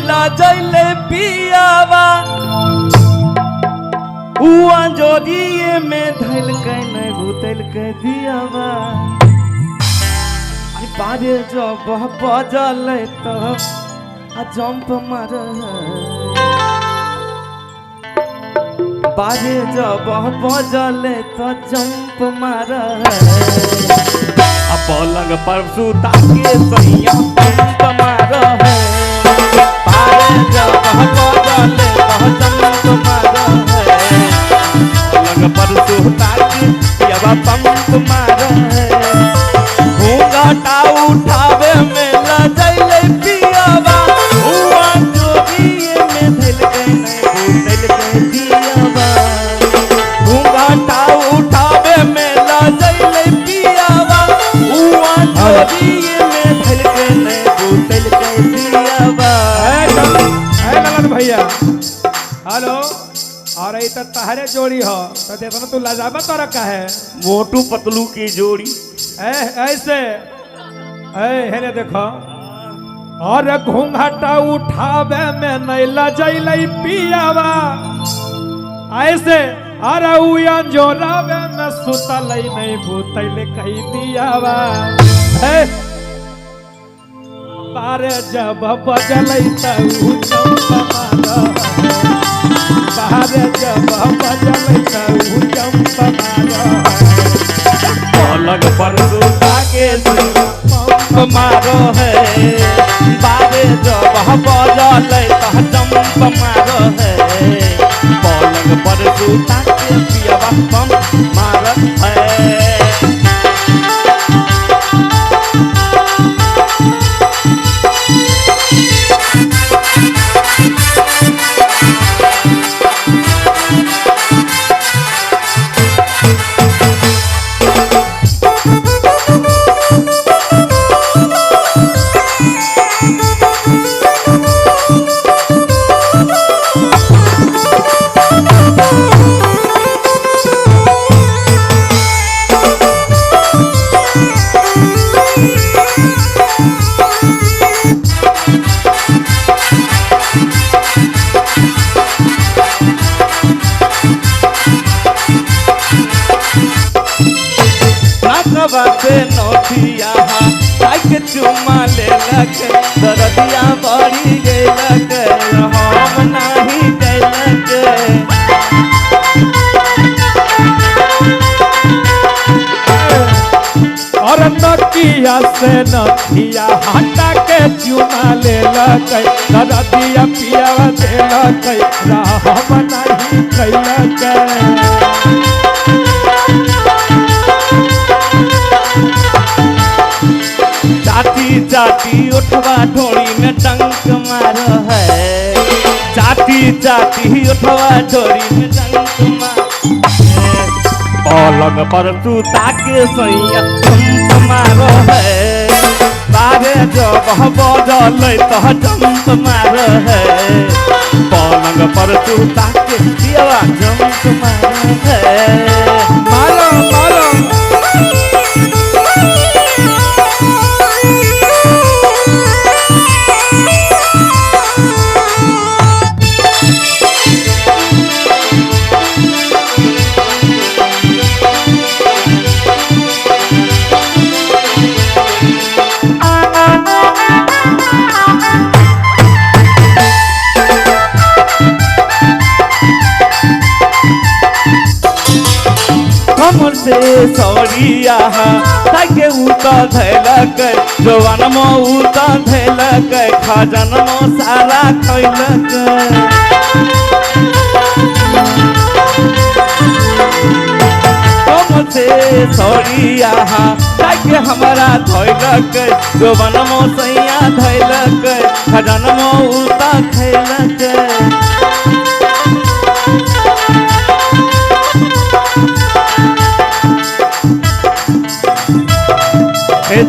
ला जैले पियावा हुआ जोड़िए में धैल के नहीं भूतल के दियावा बारे जब बजल तो जंप मार बारे जब बजल तो जंप मार पलंग पर सुता के सैया पंप मार बारे जब बजल तो जंप मार पलंग पर सुता के पंप मार घूंघटा उठावे में ला जैले पियावा हुआ जोड़िए में धैल के नहीं भूतल के दियावा घूंघटा उठावे में ला जैले पियावा हुआ जोड़िए में धैल के नहीं भूतल के दियावा। ललन भैया हेलो और ये तो तहरे जोड़ी हो तो देखो तू लाजाबा तो रखा है मोटू पतलू की जोड़ी ऐसे है देखो और घूंघटा उठावे में नहीं लजैले पियावा ऐसे अरे उया जोरावे में सुतल नहीं भूतल कही दियावा बारे जब बजल तू चंप मार बारे जब बजल तू चंप मार पलंग पर सुता के पंप मारो है बारे जब बजल तो जंप मारो है पलंग पर सुता के पियावा पंप मार है। बाते नौथिया के चुमा ले लगे दरदिया बढ़ी गए हम नहीं गए और नकिया से नथिया हटा के चुमा ले लगे दरदिया पिया दे लगे हम नहीं गए चाटी उठवा ढोड़ी में टंक मार है चाटी उठवा ढोड़ी में टंक मार पलंग पर सुता के सैया पंप मार है बारे जब बजल तो जंप मार है पलंग पर सुता के दिया जंप मार है मारो मारो कमर से सौरिया ताके उता धैलक जवान में उता धैलक खजन में सारा खैलक कमर से सौरिया ताके हमारा धैलक जवान में सैया धैलक खजन में उता खैलक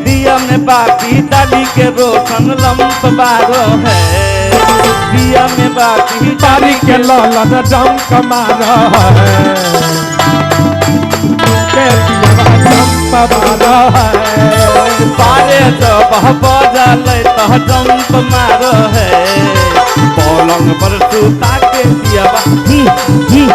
दिया में बाकी डाली के रोशन लंप बारो है दिया में बाकी डाली के ललन जंप मारो है जंप मारो है बारे जब बजल तो जंप मारो है पर सुता के पियावा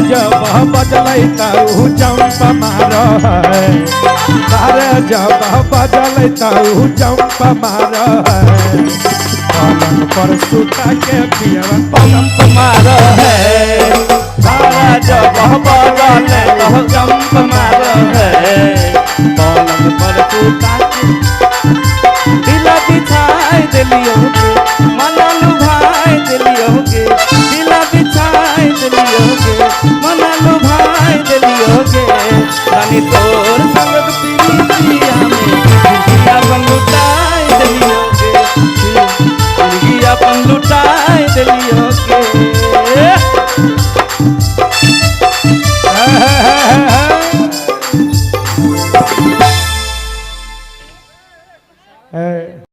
जब बजलै तू जंप मार है तारे जब बजलै तू जंप मार है पलंग पर सुता के पियवा पंप मार है तारा जब बजले तो जंप मार है पलंग पर सुता के दिल बिछाई दिलियो के मन लुभाई दिलियो के दिल बिछाई दिलियो के मन लुभाई दिलियो के रानी तोर संग पीरिया में जिया अपन लुटाई दिलियो के जिया अपन लुटाई दिलियो के